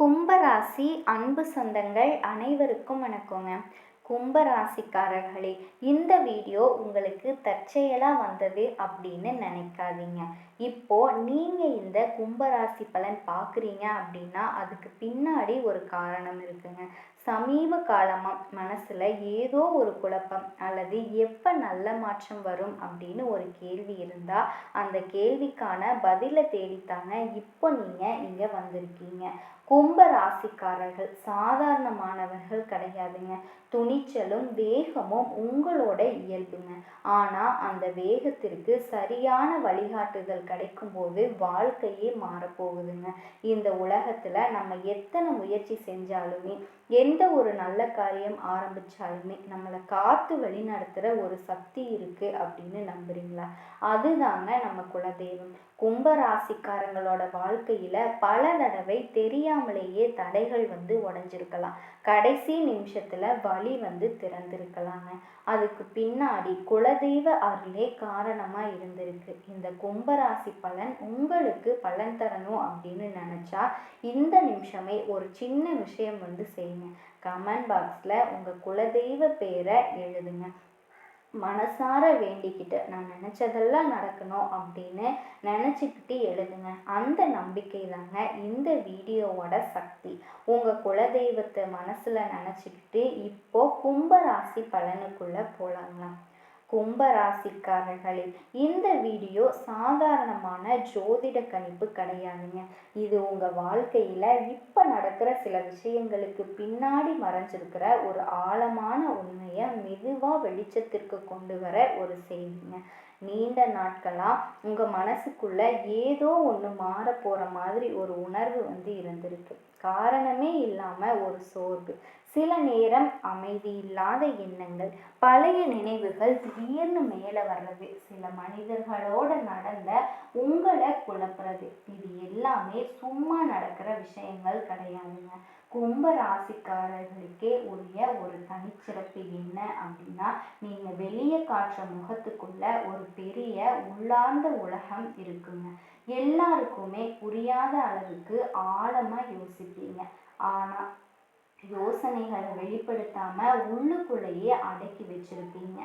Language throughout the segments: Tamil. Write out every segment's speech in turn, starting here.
கும்பராசி அன்பு சொந்தங்கள் அனைவருக்கும் வணக்கங்க. கும்பராசிக்காரர்களே, இந்த வீடியோ உங்களுக்கு தற்செயலாக வந்தது அப்படின்னு நினைக்காதீங்க. இப்போ நீங்க இந்த கும்பராசி பலன் பார்க்குறீங்க அப்படின்னா அதுக்கு பின்னாடி ஒரு காரணம் இருக்குங்க. சமீப காலமாக மனசில் ஏதோ ஒரு குழப்பம் அல்லது எப்போ நல்ல மாற்றம் வரும் அப்படின்னு ஒரு கேள்வி இருந்தால் அந்த கேள்விக்கான பதிலை தேடித்தாங்க இப்போ நீங்கள் இங்கே வந்திருக்கீங்க. கும்ப ராசிக்காரர்கள் சாதாரணமானவர்கள் கிடையாதுங்க. துணிச்சலும் வேகமும் உங்களோட இயல்புங்க. ஆனால் அந்த வேகத்திற்கு சரியான வழிகாட்டுதல் கிடைக்கும்போது வாழ்க்கையே மாறப்போகுதுங்க. இந்த உலகத்தில் நம்ம எத்தனை முயற்சி செஞ்சாலுமே எந்த ஒரு நல்ல காரியம் ஆரம்பித்தாலுமே நம்மளை காத்து வழி நடத்துகிற ஒரு சக்தி இருக்குது அப்படின்னு நம்புறீங்களா? அதுதாங்க நம்ம குலதெய்வம். கும்பராசிக்காரங்களோட வாழ்க்கையில் பல தடவை தெரியாமலேயே தடைகள் உடைஞ்சிருக்கலாம். கடைசி நிமிஷத்தில் வழி திறந்திருக்கலாங்க. அதுக்கு பின்னாடி குலதெய்வ அருளே காரணமாக இருந்திருக்கு. இந்த கும்பராசி பலன் உங்களுக்கு பலன் தரணும் அப்படின்னு நினச்சா இந்த நிமிஷமே ஒரு சின்ன விஷயம் செய்யுங்க. கமெண்ட் பாக்ஸில் உங்கள் குலதெய்வ பேரை எழுதுங்க. மனசார வேண்டிக்கிட்டு நான் நினச்சதெல்லாம் நடக்கணும் அப்படின்னு நினச்சிக்கிட்டு எழுதுங்க. அந்த நம்பிக்கை தாங்க இந்த வீடியோவோட சக்தி. உங்கள் குலதெய்வத்தை மனசில் நினச்சிக்கிட்டு இப்போ கும்பராசி பலனுக்குள்ளே போகலாங்களா? கும்பராசிக்காரர்களே, இந்த வீடியோ சாதாரணமான ஜோதிட கணிப்பு கிடையாதுங்க. இது உங்கள் வாழ்க்கையில் இப்போ நடக்கிற சில விஷயங்களுக்கு பின்னாடி மறைஞ்சிருக்கிற ஒரு ஆழமான உண்மையை மெதுவாக வெளிச்சத்திற்கு கொண்டு வர ஒரு செய்திங்க. நீண்ட நாட்களாக உங்கள் மனசுக்குள்ள ஏதோ ஒன்று மாற போகிற மாதிரி ஒரு உணர்வு இருந்திருக்கு. காரணமே இல்லாமல் ஒரு சோர்வு, சில நேரம் அமைதி இல்லாத எண்ணங்கள், பழைய நினைவுகள் திடீர்னு மேலே வர்றது, சில மனிதர்களோட நடந்த உங்களை குழப்புறது, இது எல்லாமே சும்மா நடக்கிற விஷயங்கள் கிடையாதுங்க. கும்ப ராசிக்காரர்களுக்கே உரிய ஒரு தனிச்சிறப்பு என்ன அப்படின்னா, நீங்கள் வெளியே காட்டுற முகத்துக்குள்ள ஒரு பெரிய உள்ளார்ந்த உலகம் இருக்குங்க. எல்லாருக்குமே புரியாத அளவுக்கு ஆழமாக யோசிப்பீங்க. ஆனால் யோசனைகளை வெளிப்படுத்தாம உள்ளுக்குள்ளேயே அடக்கி வச்சிருப்பீங்க.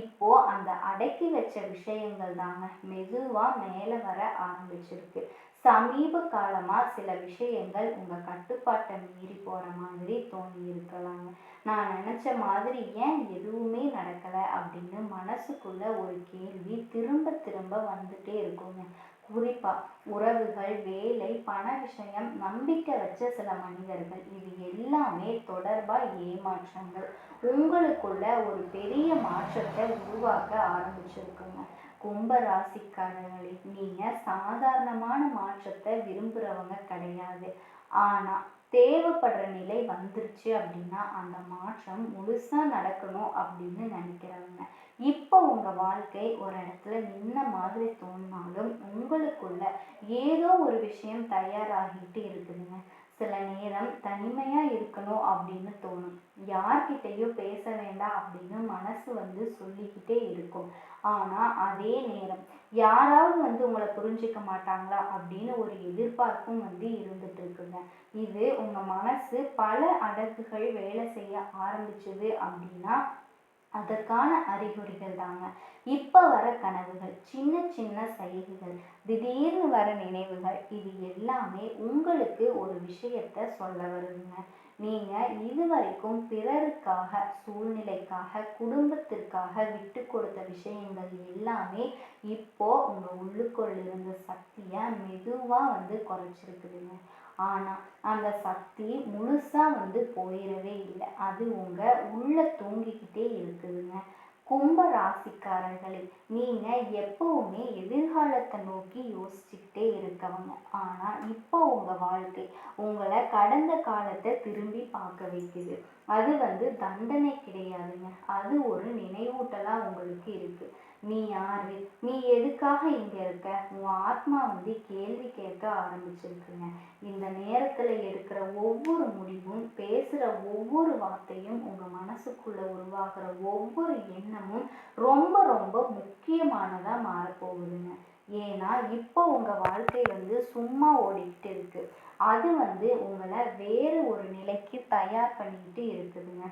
இப்போ அந்த அடக்கி வச்ச விஷயங்கள் தாங்க மெதுவா மேல வர ஆரம்பிச்சிருக்கு. சமீப காலமா சில விஷயங்கள் உங்க கட்டுப்பாட்டை மீறி போற மாதிரி தோணி இருக்கலாங்க. நான் நினைச்ச மாதிரி ஏன் எதுவுமே நடக்கல அப்படின்னு மனசுக்குள்ள ஒரு கேள்வி திரும்ப திரும்ப வந்துட்டே இருக்குங்க. குறிப்பா உறவுகள், வேலை, பண விஷயம், நம்பிக்கை வச்ச சில மனிதர்கள், இது எல்லாமே தொடர்பா ஏமாற்றங்கள் உங்களுக்குள்ள ஒரு பெரிய மாற்றத்தை உருவாக்க ஆரம்பிச்சிருக்குங்க. கும்ப ராசிக்காரர்களே, நீங்க சாதாரணமான மாற்றத்தை விரும்புறவங்க கிடையாது. ஆனா தேவைப்படுற நிலை வந்துருச்சு அப்படின்னா அந்த மாற்றம் முழுசா நடக்கணும் அப்படின்னு நினைக்கிறவங்க. இப்போ உங்க வாழ்க்கை ஒரு இடத்துல நின்ன மாதிரி தோணினாலும் உங்களுக்குள்ள ஏதோ ஒரு விஷயம் தயாராகிட்டு இருக்குதுங்க. சில நேரம் தனிமையா இருக்கணும் அப்படின்னு தோணும். யார்கிட்டையும் பேச வேண்டாம் அப்படின்னு மனசு சொல்லிக்கிட்டே இருக்கும். ஆனா அதே நேரம் யாராவது உங்களை புரிஞ்சுக்க மாட்டாங்களா அப்படின்னு ஒரு எதிர்பார்ப்பும் இருந்துட்டு இருக்குங்க. இது உங்க மனசு பல அடக்குகள் வேலை செய்ய ஆரம்பிச்சது அப்படின்னா அதற்கான அறிகுறிகள் தாங்க. இப்ப வர கனவுகள், சின்ன சின்ன சைகைகள், திடீர்னு வர நினைவுகள், இது எல்லாமே உங்களுக்கு ஒரு விஷயத்த சொல்ல வருதுங்க. நீங்க இதுவரைக்கும் பிறருக்காக, சூழ்நிலைக்காக, குடும்பத்திற்காக விட்டு கொடுத்த விஷயங்கள் எல்லாமே இப்போ உங்க உள்ளுக்குள் இருந்த சக்தியை மெதுவா குறைச்சிருக்குதுங்க. ஆனா அந்த சக்தி முழுசா போயிடவே இல்லை. அது உங்க உள்ள தூங்கிக்கிட்டே இருக்குதுங்க. கும்ப ராசிக்காரர்களே, நீங்க எப்பவுமே எதிர்காலத்தை நோக்கி யோசிச்சுக்கிட்டே இருக்கவங்க. ஆனா இப்போ உங்க வாழ்க்கை உங்களை கடந்த காலத்தை திரும்பி பார்க்க வைக்குது. அது தண்டனை கிடையாதுங்க. அது ஒரு நினைவூட்டலா உங்களுக்கு இருக்கு. நீ யாரு, நீ எதுக்காக இங்க இருக்க, உன் ஆத்மா கேள்வி கேட்க ஆரம்பிச்சிருக்குங்க. இந்த நேரத்துல எடுக்கிற ஒவ்வொரு முடிவும், பேசுற ஒவ்வொரு வார்த்தையும், உங்க மனசுக்குள்ள உருவாகிற ஒவ்வொரு எண்ணமும் ரொம்ப ரொம்ப முக்கியமானதா மாறப்போகுதுங்க. ஏன்னா இப்போ உங்கள் வாழ்க்கை வந்து சும்மா ஓடிக்கிட்டு இருக்கு. அது வந்து உங்களை வேறு ஒரு நிலைக்கு தயார் பண்ணிக்கிட்டு இருக்குதுங்க.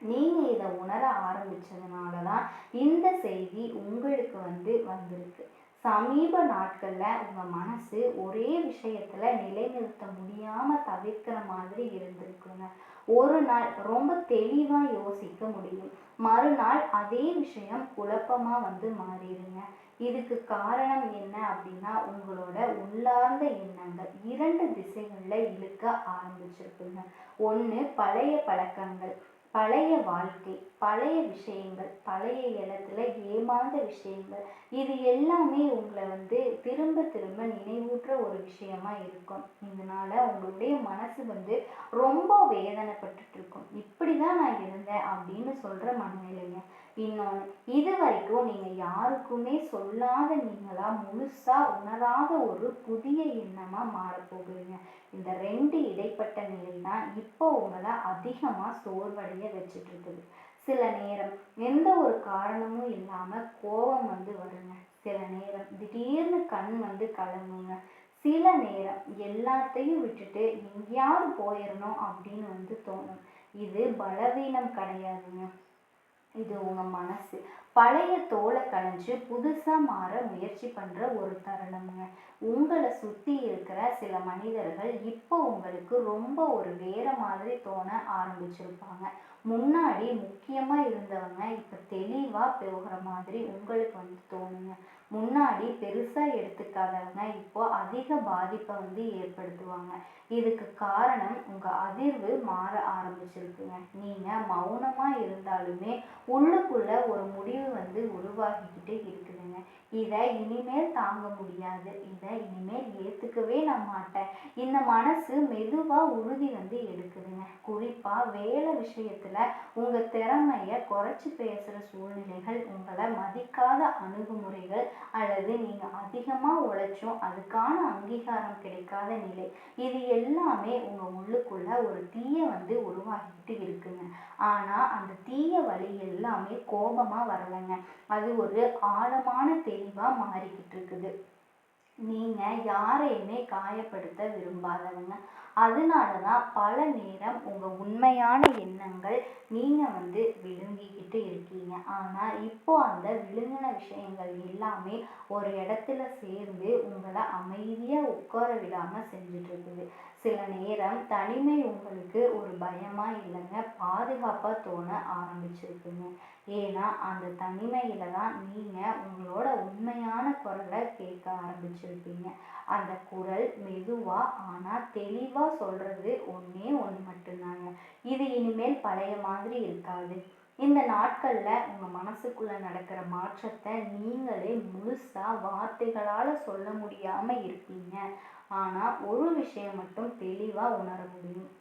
நீங்க இதை உணர ஆரம்பிச்சதுனால தான் இந்த செய்தி உங்களுக்கு வந்து வந்திருக்கு. சமீப நாட்கள்ல உங்க மனசு ஒரே விஷயத்துல நிலைநிறுத்த முடியாம தவிர்க்கிற மாதிரி இருந்திருக்குங்க. ஒரு நாள் ரொம்ப தெளிவா யோசிக்க முடியும், மறுநாள் அதே விஷயம் குழப்பமா வந்து மாறிடுங்க. இதுக்கு காரணம் என்ன அப்படின்னா, உங்களோட உள்ளார்ந்த எண்ணங்கள் இரண்டு திசைகள்ல இழுக்க ஆரம்பிச்சிருக்குங்க. ஒண்ணு பழைய பழக்கங்கள், பழைய வாழ்க்கை, பழைய விஷயங்கள், பழைய இடத்துல ஏமாந்த விஷயங்கள், இது எல்லாமே உங்களை வந்து திரும்ப திரும்ப நினைவூட்டுற ஒரு விஷயமா இருக்கும். இதனால உங்களுடைய மனசு வந்து ரொம்ப வேதனைப்பட்டுட்டு இருக்கும். இப்படிதான் நான் இருந்தேன் அப்படின்னு சொல்ற மனநிலைங்க. இன்னொன்று, இது வரைக்கும் நீங்க யாருக்குமே சொல்லாத நீங்களா முழுசா உணராத ஒரு புதிய எண்ணமா மாறப்போகுதுங்க. இந்த ரெண்டு இடைப்பட்ட நிலை தான் இப்போ உங்களை அதிகமாக சோர்வடைய வச்சுட்டு இருக்குது. சில நேரம் எந்த ஒரு காரணமும் இல்லாமல் கோபம் வந்து வருங்க. சில நேரம் திடீர்னு கண் வந்து கலங்குங்க. சில நேரம் எல்லாத்தையும் விட்டுட்டு எங்கேயாவது போயிடணும் அப்படின்னு வந்து தோணும். இது பலவீனம் கிடையாதுங்க, இது உங்க மனசு பழைய தோலை களைஞ்சு புதுசா மாற முயற்சி பண்ற ஒரு தருணம்ங்க. உங்களை சுத்தி இருக்கிற சில மனிதர்கள் இப்போ உங்களுக்கு ரொம்ப ஒரு வேற மாதிரி தோண ஆரம்பிச்சிருப்பாங்க. முன்னாடி முக்கியமா இருந்தவங்க இப்ப தெளிவா போகிற மாதிரி உங்களுக்கு வந்து தோணுங்க. முன்னாடி பெருசா எடுத்துக்காதவங்க இப்போ அதிக பாதிப்பை வந்து ஏற்படுத்துவாங்க. இதுக்கு காரணம் உங்க அதிர்வு மாற ஆரம்பிச்சிருக்குங்க. நீங்க மௌனமா இருந்தாலுமே உள்ளுக்குள்ள ஒரு முடிவு வந்து உருவாகிக்கிட்டே இருக்குதுங்க. இதை இனிமேல் தாங்க முடியாது, இதை இனிமேல் ஏத்துக்கவே நான் மாட்டேன். இந்த மனசு மெதுவா உறுதி வந்து எடுக்குதுங்க. குறிப்பா வேலை விஷயத்துல உங்க திறமைய குறைச்சு பேசுற சூழ்நிலைகள், உங்களை மதிக்காத அணுகுமுறைகள், அல்லது நீங்க அதிகமா உழைச்சும் அதுக்கான அங்கீகாரம் கிடைக்காத நிலை, இது எல்லாமே உங்க உள்ளுக்குள்ள ஒரு தீய வந்து உருவாகிட்டு இருக்குங்க. ஆனா அந்த தீய வழி எல்லாமே கோபமா வரலைங்க, அது ஒரு ஆழமான தெளிவா மாறிக்கிட்டு இருக்குது. நீங்க யாரையுமே காயப்படுத்த விரும்பாதவங்க. அதனாலதான் பல நேரம் உங்க உண்மையான எண்ணங்கள் நீங்க வந்து விழுங்கிக்கிட்டு இருக்கீங்க. ஆனா இப்போ அந்த விழுங்கின விஷயங்கள் எல்லாமே ஒரு இடத்துல சேர்ந்து உங்களை அமைதியா உட்கார விடாம செஞ்சுட்டு இருக்குது. சில நேரம் தனிமை உங்களுக்கு ஒரு பயமா இல்லைங்க, பாதுகாப்பா தோண ஆரம்பிச்சிருக்குங்க. ஏன்னா அந்த தனிமையில தான் நீங்க உங்களோட உண்மையான குரலை கேட்க ஆரம்பிச்சிருப்பீங்க. அந்த குரல் மெதுவா ஆனா தெளிவா சொல்றது ஒண்ணே ஒண்ணு மட்டும்தாங்க, இது இனிமேல் பழைய மாதிரி இருக்காது. இந்த நாட்கள்ல உங்க மனசுக்குள்ள நடக்கிற மாற்றத்தை நீங்களே முழுசா வார்த்தைகளால சொல்ல முடியாம இருப்பீங்க. ஆனா ஒரு விஷயம் மட்டும் தெளிவா உணர முடியும்,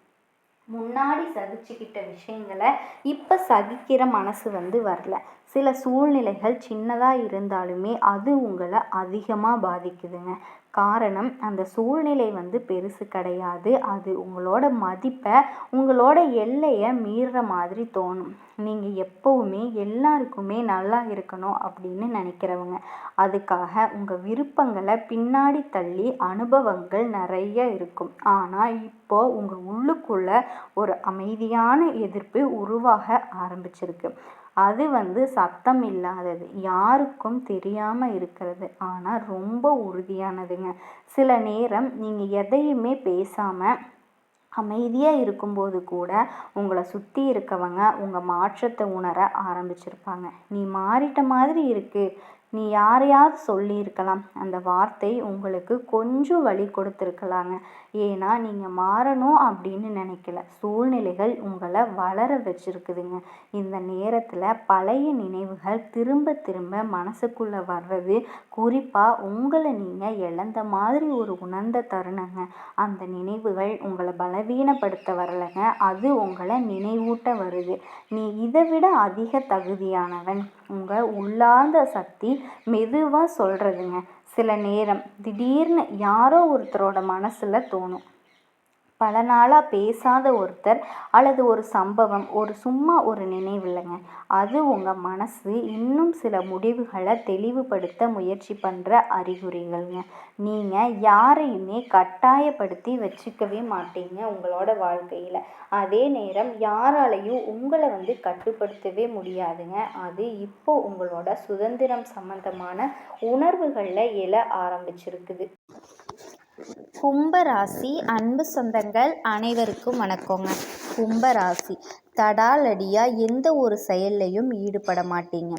முன்னாடி சகிச்சுக்கிட்ட விஷயங்களை இப்போ சகிக்கிற மனசு வந்து வரல. சில சூழ்நிலைகள் சின்னதாக இருந்தாலுமே அது உங்களை அதிகமாக பாதிக்குதுங்க. காரணம், அந்த சூழ்நிலை வந்து பெருசு கிடையாது, அது உங்களோட மதிப்பை, உங்களோட எல்லையை மீறுற மாதிரி தோணும். நீங்கள் எப்போவுமே எல்லாருக்குமே நல்லா இருக்கணும் அப்படின்னு நினைக்கிறவங்க. அதுக்காக உங்கள் விருப்பங்களை பின்னாடி தள்ளி அனுபவங்கள் நிறைய இருக்கும். ஆனால் இப்போ உங்கள் உள்ளுக்குள்ள ஒரு அமைதியான எதிர்ப்பு உருவாக ஆரம்பிச்சிருக்கு. அது வந்து சத்தம் இல்லாதது, யாருக்கும் தெரியாம இருக்கிறது, ஆனால் ரொம்ப உறுதியானதுங்க. சில நேரம் நீங்கள் எதையுமே பேசாம அமைதியாக இருக்கும்போது கூட உங்களை சுற்றி இருக்கவங்க உங்கள் மாற்றத்தை உணர ஆரம்பிச்சிருப்பாங்க. நீ மாறிட்ட மாதிரி இருக்கு, நீ யாரையாவது சொல்லியிருக்கலாம், அந்த வார்த்தை உங்களுக்கு கொஞ்சம் வழி கொடுத்துருக்கலாங்க. ஏன்னா நீங்கள் மாறணும் அப்படின்னு நினைக்கல, சூழ்நிலைகள் உங்களை வளர வச்சிருக்குதுங்க. இந்த நேரத்தில் பழைய நினைவுகள் திரும்ப திரும்ப மனசுக்குள்ளே வர்றது, குறிப்பாக உங்களை நீங்கள் இழந்த மாதிரி ஒரு உணர்ந்த தருணங்க. அந்த நினைவுகள் உங்களை பலவீனப்படுத்த வரலைங்க, அது உங்களை நினைவூட்ட வருது. நீ இதை விட அதிக தகுதியானவன், உங்கள் உள்ளார்ந்த சக்தி மெதுவாக சொல்கிறதுங்க. சில நேரம் திடீர்னு யாரோ ஒருத்தரோட மனசில் தோணும், பல நாளாக பேசாத ஒருத்தர் அல்லது ஒரு சம்பவம், சும்மா ஒரு நினைவு இல்லைங்க. அது உங்கள் மனசு இன்னும் சில முடிவுகளை தெளிவுபடுத்த முயற்சி பண்ணுற அறிகுறிகள்ங்க. நீங்கள் யாரையுமே கட்டாயப்படுத்தி வச்சுக்கவே மாட்டீங்க உங்களோட வாழ்க்கையில். அதே நேரம் யாராலையும் உங்களை கட்டுப்படுத்தவே முடியாதுங்க. அது இப்போ உங்களோட சுதந்திரம் சம்பந்தமான உணர்வுகளில் எழ ஆரம்பிச்சிருக்குது. கும்பராசி அன்பு சொந்தங்கள் அனைவருக்கும் வணக்கங்க. கும்பராசி தடாலடியாக எந்த ஒரு செயல்லையும் ஈடுபட மாட்டீங்க.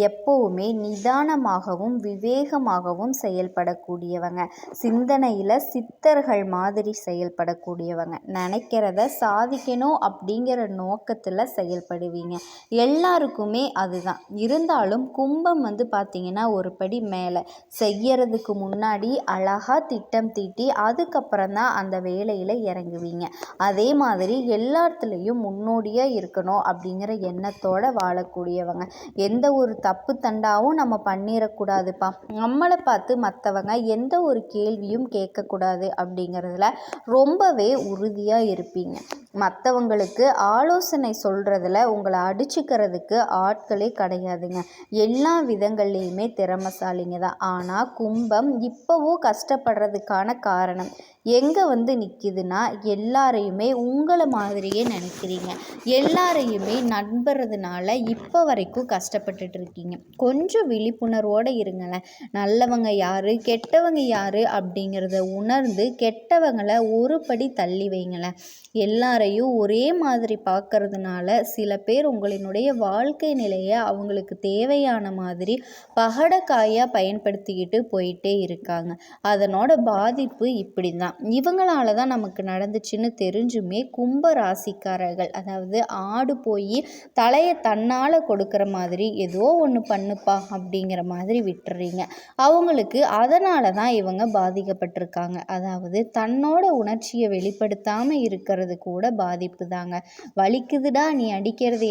எப்போவுமே நிதானமாகவும் விவேகமாகவும் செயல்படக்கூடியவங்க. சிந்தனையில் சித்தர்கள் மாதிரி செயல்படக்கூடியவங்க. நினைக்கிறத சாதிக்கணும் அப்படிங்கிற நோக்கத்தில் செயல்படுவீங்க. எல்லாருக்குமே அதுதான். இருந்தாலும் கும்பம் பார்த்திங்கன்னா ஒரு படி மேலே செய்யறதுக்கு முன்னாடி அழகாக திட்டம் தீட்டி அதுக்கப்புறம் தான் அந்த வேலையில் இறங்குவீங்க. அதே மாதிரி எல்லாத்துலேயும் முன்னோடியாக இருக்கணும் அப்படிங்கிற எண்ணத்தோடு வாழக்கூடியவங்க. எந்த ஒரு தப்பு தண்டாவும் நம்ம பண்ணிடக்கூடாதுப்பா, நம்மளை பார்த்து மற்றவங்க எந்த ஒரு கேள்வியும் கேட்கக்கூடாது அப்படிங்கிறதுல ரொம்பவே உறுதியாக இருப்பீங்க. மற்றவங்களுக்கு ஆலோசனை சொல்கிறதுல உங்களை அடிச்சுக்கிறதுக்கு ஆட்களே கிடையாதுங்க. எல்லா விதங்கள்லேயுமே திறமைசாலிங்க தான். ஆனால் கும்பம் இப்போவும் கஷ்டப்படுறதுக்கான காரணம் எங்கே நிற்கிதுன்னா, எல்லாரையுமே உங்களை மாதிரியே நினைக்கிறீங்க. எல்லாரையுமே நம்புறதுனால இப்போ வரைக்கும் கஷ்டப்பட்டுட்டு இருக்கீங்க. கொஞ்சம் விழிப்புணர்வோடு இருங்களேன். நல்லவங்க யார் கெட்டவங்க யார் அப்படிங்கிறத உணர்ந்து கெட்டவங்களை ஒரு படி தள்ளி வைங்களேன். எல்லாரையும் ஒரே மாதிரி பார்க்கறதுனால சில பேர் உங்களினுடைய வாழ்க்கை நிலையை அவங்களுக்கு தேவையான மாதிரி பகடக்காயாக பயன்படுத்திக்கிட்டு போயிட்டே இருக்காங்க. அதனோட பாதிப்பு இப்படி தான். இவங்களால தான் நமக்கு நடந்துச்சுன்னு தெரிஞ்சுமே கும்ப ராசிக்காரர்கள், அதாவது ஆடு போய் தலையை தன்னால் கொடுக்குற மாதிரி ஏதோ ஒன்று பண்ணுப்பா அப்படிங்கிற மாதிரி விட்டுறீங்க. அவங்களுக்கு அதனால தான் இவங்க பாதிக்கப்பட்டிருக்காங்க. அதாவது தன்னோட உணர்ச்சியை வெளிப்படுத்தாமல் இருக்கிறது கூட பாதிப்பு தாங்க. வலிக்குதுடா நீ அடிக்கிறது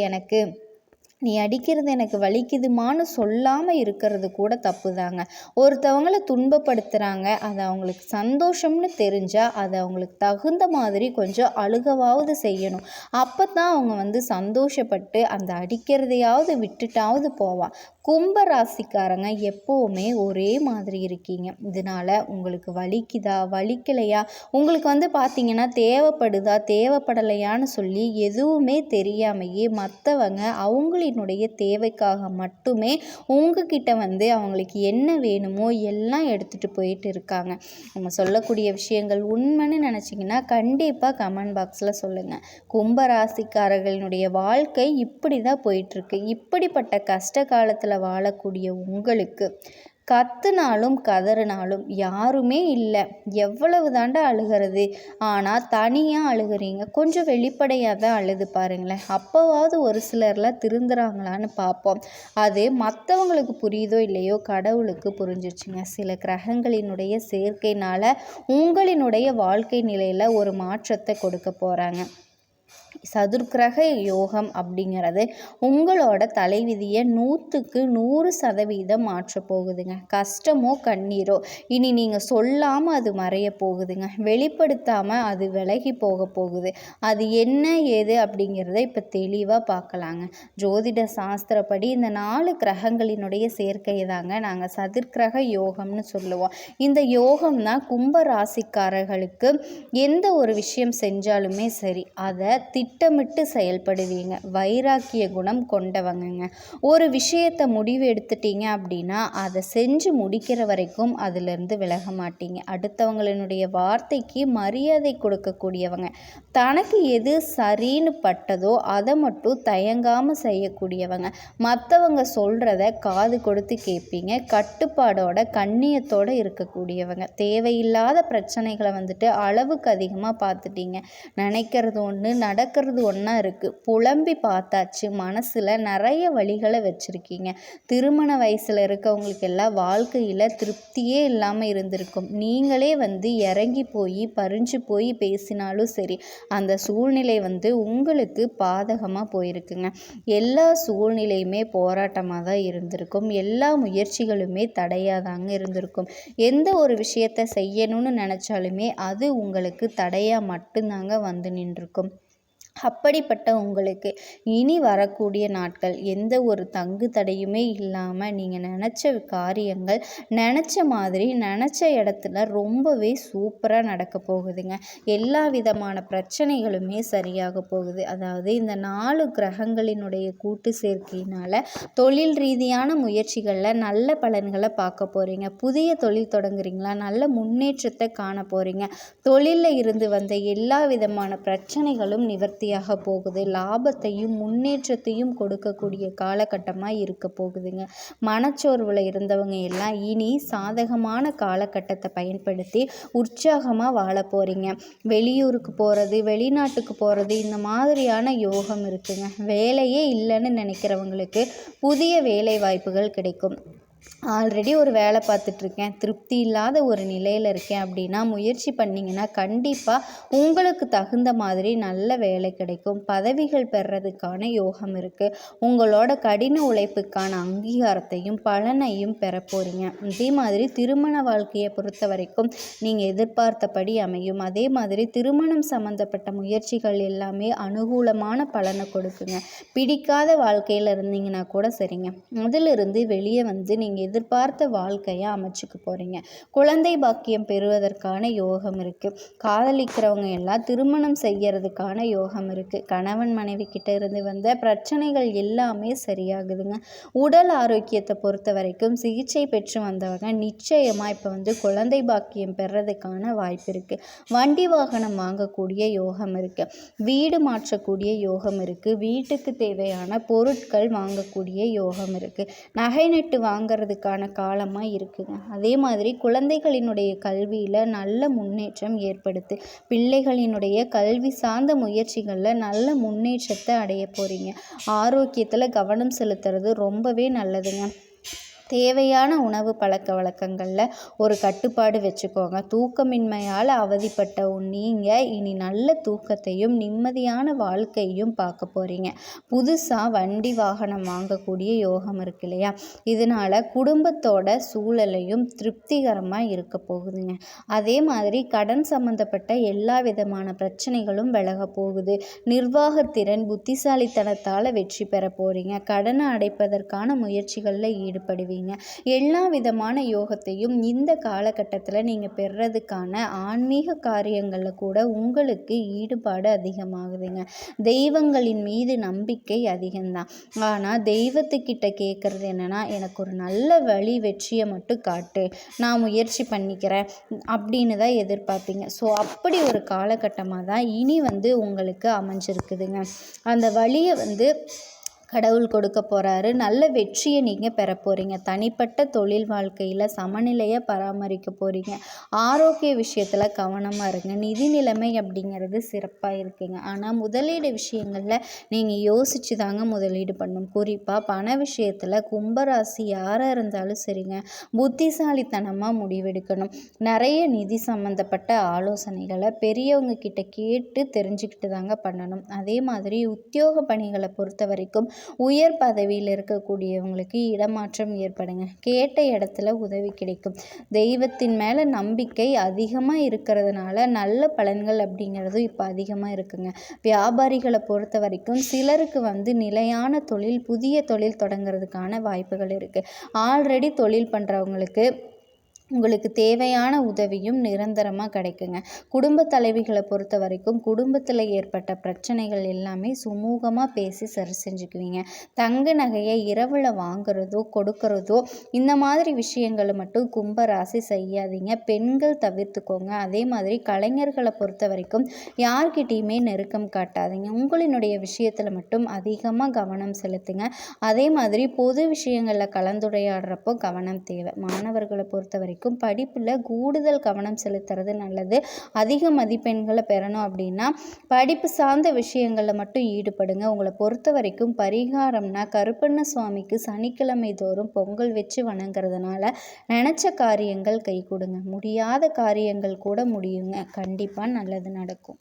எனக்கு வலிக்குதுமான்னு சொல்லாமல் இருக்கிறது கூட தப்பு தாங்க. ஒருத்தவங்களை துன்பப்படுத்துகிறாங்க, அது அவங்களுக்கு சந்தோஷம்னு தெரிஞ்சால் அதை அவங்களுக்கு தகுந்த மாதிரி கொஞ்சம் அழுகவாவது செய்யணும். அப்போ தான் அவங்க சந்தோஷப்பட்டு அந்த அடிக்கிறதையாவது விட்டுட்டாவது போவான். கும்ப ராசிக்காரங்க எப்போவுமே ஒரே மாதிரி இருக்கீங்க. இதனால் உங்களுக்கு வலிக்குதா வலிக்கலையா, உங்களுக்கு பார்த்திங்கன்னா தேவைப்படுதா தேவைப்படலையான்னு சொல்லி எதுவுமே தெரியாமையே மற்றவங்க அவங்களினுடைய தேவைக்காக மட்டுமே உங்ககிட்ட அவங்களுக்கு என்ன வேணுமோ எல்லாம் எடுத்துகிட்டு போயிட்டு இருக்காங்க. நம்ம சொல்லக்கூடிய விஷயங்கள் உண்மைன்னு நினச்சிங்கன்னா கண்டிப்பாக கமெண்ட் பாக்ஸில் சொல்லுங்கள். கும்பராசிக்காரர்களுடைய வாழ்க்கை இப்படி தான் போயிட்டுருக்கு. இப்படிப்பட்ட கஷ்ட காலத்தில் வாழக்கூடிய உங்களுக்கு கத்துனாலும் கதறினாலும் யாருமே இல்லை. எவ்வளவு தாண்டா அழுகிறது, ஆனால் தனியாக அழுகிறீங்க. கொஞ்சம் வெளிப்படையாக தான் அழுது பாருங்களேன். அப்போவாவது ஒரு சிலர்லாம் திருந்துறாங்களான்னு பார்ப்போம். அது மற்றவங்களுக்கு புரியுதோ இல்லையோ கடவுளுக்கு புரிஞ்சிருச்சுங்க. சில கிரகங்களினுடைய சேர்க்கையினால் உங்களினுடைய வாழ்க்கை நிலையில் ஒரு மாற்றத்தை கொடுக்க போகிறாங்க. சதுர்கிரக யோகம் அப்படிங்கிறது உங்களோட தலைவிதியை 100க்கு 100% மாற்ற போகுதுங்க. கஷ்டமோ கண்ணீரோ இனி நீங்கள் சொல்லாமல் அது மறைய போகுதுங்க. வெளிப்படுத்தாமல் அது விலகி போக போகுது. அது என்ன ஏது அப்படிங்கிறத இப்போ தெளிவாக பார்க்கலாங்க. ஜோதிட சாஸ்திரப்படி இந்த 4 கிரகங்களினுடைய சேர்க்கையை தாங்க நாங்கள் சதுர்கிரக யோகம்னு சொல்லுவோம். இந்த யோகம் தான் கும்ப ராசிக்காரர்களுக்கு எந்த ஒரு விஷயம் செஞ்சாலுமே சரி அதை திட்டமிட்டு செயல்படுவீங்க. வைராக்கிய குணம் கொண்டவங்கங்க. ஒரு விஷயத்தை முடிவு எடுத்துட்டீங்க அப்படின்னா அதை செஞ்சு முடிக்கிற வரைக்கும் அதிலிருந்து விலக மாட்டீங்க. அடுத்தவங்களினுடைய வார்த்தைக்கு மரியாதை கொடுக்கக்கூடியவங்க. தனக்கு எது சரின்னு பட்டதோ அதை மட்டும் தயங்காமல் செய்யக்கூடியவங்க. மற்றவங்க சொல்கிறத காது கொடுத்து கேட்பீங்க. கட்டுப்பாடோட கண்ணியத்தோடு இருக்கக்கூடியவங்க. தேவையில்லாத பிரச்சனைகளை அளவுக்கு அதிகமாக பார்த்துட்டீங்க. நினைக்கிறது ஒன்று நடக்கிறது நடக்கிறது ஒன்றா இருக்குது. புலம்பி பார்த்தாச்சு, மனசில் நிறைய வழிகளை வச்சுருக்கீங்க. திருமண வயசில் இருக்கவங்களுக்கு எல்லாம் வாழ்க்கையில் திருப்தியே இல்லாமல் இருந்திருக்கும். நீங்களே இறங்கி போய் பறிஞ்சு போய் பேசினாலும் சரி, அந்த சூழ்நிலை உங்களுக்கு பாதகமாக போயிருக்குங்க. எல்லா சூழ்நிலையுமே போராட்டமாக தான் இருந்திருக்கும். எல்லா முயற்சிகளுமே தடையாக தாங்க இருந்திருக்கும். எந்த ஒரு விஷயத்தை செய்யணும்னு நினச்சாலுமே அது உங்களுக்கு தடையாக மட்டும்தாங்க நின்றுருக்கும். அப்படிப்பட்ட உங்களுக்கு இனி வரக்கூடிய நாட்கள் எந்த ஒரு தங்கு தடையுமே இல்லாமல் நீங்கள் நினச்ச காரியங்கள் நினச்ச மாதிரி நினச்ச இடத்துல ரொம்பவே சூப்பராக நடக்க போகுதுங்க. எல்லா விதமான பிரச்சனைகளுமே சரியாக போகுது. அதாவது இந்த 4 கிரகங்களினுடைய கூட்டு சேர்க்கையினால் தொழில் ரீதியான முயற்சிகளில் நல்ல பலன்களை பார்க்க போகிறீங்க. புதிய தொழில் தொடங்குறீங்களா, நல்ல முன்னேற்றத்தை காண போகிறீங்க. தொழிலில் இருந்து வந்த எல்லா விதமான பிரச்சனைகளும் நிவர்த்தியாக போகுது. லாபத்தையும் முன்னேற்றத்தையும் கொடுக்கக்கூடிய காலகட்டமாக இருக்க போகுதுங்க. மனச்சோர்வில் இருந்தவங்க எல்லாம் இனி சாதகமான காலகட்டத்தை பயன்படுத்தி உற்சாகமாக வாழ போகிறீங்க. வெளியூருக்கு போகிறது, வெளிநாட்டுக்கு போகிறது, இந்த மாதிரியான யோகம் இருக்குங்க. வேலையே இல்லைன்னு நினைக்கிறவங்களுக்கு புதிய வேலை வாய்ப்புகள் கிடைக்கும். ஆல்ரெடி ஒரு வேலை பார்த்துட்ருக்கேன், திருப்தி இல்லாத ஒரு நிலையில் இருக்கேன் அப்படின்னா முயற்சி பண்ணிங்கன்னா கண்டிப்பாக உங்களுக்கு தகுந்த மாதிரி நல்ல வேலை கிடைக்கும். பதவிகள் பெறதுக்கான யோகம் இருக்குது. உங்களோட கடின உழைப்புக்கான அங்கீகாரத்தையும் பலனையும் பெற போகிறீங்க. அதே மாதிரி திருமண வாழ்க்கையை பொறுத்த வரைக்கும் நீங்கள் எதிர்பார்த்தபடி அமையும். அதே மாதிரி திருமணம் சம்மந்தப்பட்ட முயற்சிகள் எல்லாமே அனுகூலமான பலனை கொடுக்குங்க. பிடிக்காத வாழ்க்கையில் இருந்தீங்கன்னா கூட சரிங்க, அதிலிருந்து வெளியே நீங்கள் எதிர்பார்த்த வாழ்க்கையை அமைச்சுக்க போகிறீங்க. குழந்தை பாக்கியம் பெறுவதற்கான யோகம் இருக்குது. காதலிக்கிறவங்க எல்லாம் திருமணம் செய்யறதுக்கான யோகம் இருக்குது. கணவன் மனைவி கிட்ட இருந்து வந்த பிரச்சனைகள் எல்லாமே சரியாகுதுங்க. உடல் ஆரோக்கியத்தை பொறுத்த வரைக்கும் சிகிச்சை பெற்று வந்தவங்க நிச்சயமாக இப்போ குழந்தை பாக்கியம் பெறதுக்கான வாய்ப்பு இருக்குது. வண்டி வாகனம் வாங்கக்கூடிய யோகம் இருக்குது. வீடு மாற்றக்கூடிய யோகம் இருக்குது. வீட்டுக்கு தேவையான பொருட்கள் வாங்கக்கூடிய யோகம் இருக்குது. நகை நட்டு வாங்கிறதுக்கான காலமாக இருக்குங்க. அதே மாதிரி குழந்தைகளினுடைய கல்வியில் நல்ல முன்னேற்றம் ஏற்படுத்து. பிள்ளைகளினுடைய கல்வி சார்ந்த முயற்சிகளில் நல்ல முன்னேற்றத்தை அடைய போகிறீங்க. ஆரோக்கியத்தில் கவனம் செலுத்துறது ரொம்பவே நல்லதுங்க. தேவையான உணவு பழக்க வழக்கங்களில் ஒரு கட்டுப்பாடு வச்சுக்கோங்க. தூக்கமின்மையால் அவதிப்பட்ட நீங்கள் இனி நல்ல தூக்கத்தையும் நிம்மதியான வாழ்க்கையும் பார்க்க போகிறீங்க. புதுசாக வண்டி வாகனம் வாங்கக்கூடிய யோகம் இருக்கு இல்லையா, இதனால் குடும்பத்தோட சூழலையும் திருப்திகரமாக இருக்க போகுதுங்க. அதே மாதிரி கடன் சம்மந்தப்பட்ட எல்லா விதமான பிரச்சனைகளும் விலக போகுது. நிர்வாகத்திறன் புத்திசாலித்தனத்தால் வெற்றி பெற போகிறீங்க. கடனை அடைப்பதற்கான முயற்சிகளில் ஈடுபடுவீங்க. எல்லா விதமான யோகத்தையும் இந்த காலகட்டத்தில் நீங்கள் பெறதுக்கான ஆன்மீக காரியங்களில் கூட உங்களுக்கு ஈடுபாடு அதிகமாகுதுங்க. தெய்வங்களின் மீது நம்பிக்கை அதிகம்தான். ஆனால் தெய்வத்துக்கிட்ட கேட்குறது என்னென்னா, எனக்கு ஒரு நல்ல வழி வெற்றியை மட்டும் காட்டு, நான் முயற்சி பண்ணிக்கிறேன் அப்படின்னு தான் எதிர்பார்ப்பீங்க. ஸோ அப்படி ஒரு காலகட்டமாக தான் இனி உங்களுக்கு அமைஞ்சிருக்குதுங்க. அந்த வழியை கடவுள் கொடுக்க போகிறாரு. நல்ல வெற்றியை நீங்கள் பெற போகிறீங்க. தனிப்பட்ட தொழில் வாழ்க்கையில் சமநிலையை பராமரிக்க போகிறீங்க. ஆரோக்கிய விஷயத்தில் கவனமாக இருங்க. நிதி நிலைமை அப்படிங்கிறது சிறப்பாக இருக்குங்க. ஆனால் முதலீடு விஷயங்களில் நீங்கள் யோசித்து தாங்க முதலீடு பண்ணணும். குறிப்பாக பண விஷயத்தில் கும்பராசி யாராக இருந்தாலும் சரிங்க, புத்திசாலித்தனமாக முடிவெடுக்கணும். நிறைய நிதி சம்மந்தப்பட்ட ஆலோசனைகளை பெரியவங்க கிட்ட கேட்டு தெரிஞ்சுக்கிட்டு தாங்க பண்ணணும். அதே மாதிரி உத்தியோக பணிகளை பொறுத்த வரைக்கும் உயர் பதவியில் இருக்கக்கூடியவங்களுக்கு இடமாற்றம் ஏற்படுங்க. கேட்ட இடத்துல உதவி கிடைக்கும். தெய்வத்தின் மேலே நம்பிக்கை அதிகமாக இருக்கிறதுனால நல்ல பலன்கள் அப்படிங்கிறது இப்போ அதிகமாக இருக்குங்க. வியாபாரிகளை பொறுத்த வரைக்கும் சிலருக்கு நிலையான தொழில், புதிய தொழில் தொடங்கிறதுக்கான வாய்ப்புகள் இருக்குது. ஆல்ரெடி தொழில் பண்ணுறவங்களுக்கு உங்களுக்கு தேவையான உதவியும் நிரந்தரமாக கிடைக்குங்க. குடும்ப தலைவிகளை பொறுத்த வரைக்கும் குடும்பத்தில் ஏற்பட்ட பிரச்சனைகள் எல்லாமே சுமூகமாக பேசி சரி செஞ்சுக்குவீங்க. தங்க நகையை இரவில் வாங்குறதோ கொடுக்கறதோ இந்த மாதிரி விஷயங்களை மட்டும் கும்பராசி செய்யாதீங்க. பெண்கள் தவிர்த்துக்கோங்க. அதே மாதிரி கலைஞர்களை பொறுத்த வரைக்கும் யார்கிட்டையுமே நெருக்கம் காட்டாதீங்க. உங்களினுடைய விஷயத்தில் மட்டும் அதிகமாக கவனம் செலுத்துங்க. அதே மாதிரி பொது விஷயங்களில் கலந்துரையாடுறப்போ கவனம் தேவை. மாணவர்களை பொறுத்த வரைக்கும் வரைக்கும் படிப்பில் கூடுதல் கவனம் செலுத்துறது நல்லது. அதிக மதிப்பெண்களை பெறணும் அப்படின்னா படிப்பு சார்ந்த விஷயங்களில் மட்டும் ஈடுபடுங்க. உங்களை பொறுத்த வரைக்கும் பரிகாரம்னா கருப்பண்ண சுவாமிக்கு சனிக்கிழமை தோறும் பொங்கல் வச்சு வணங்குறதுனால நினச்ச காரியங்கள் கைகூடுங்க. முடியாத காரியங்கள் கூட முடியுங்க. கண்டிப்பாக நல்லது நடக்கும்.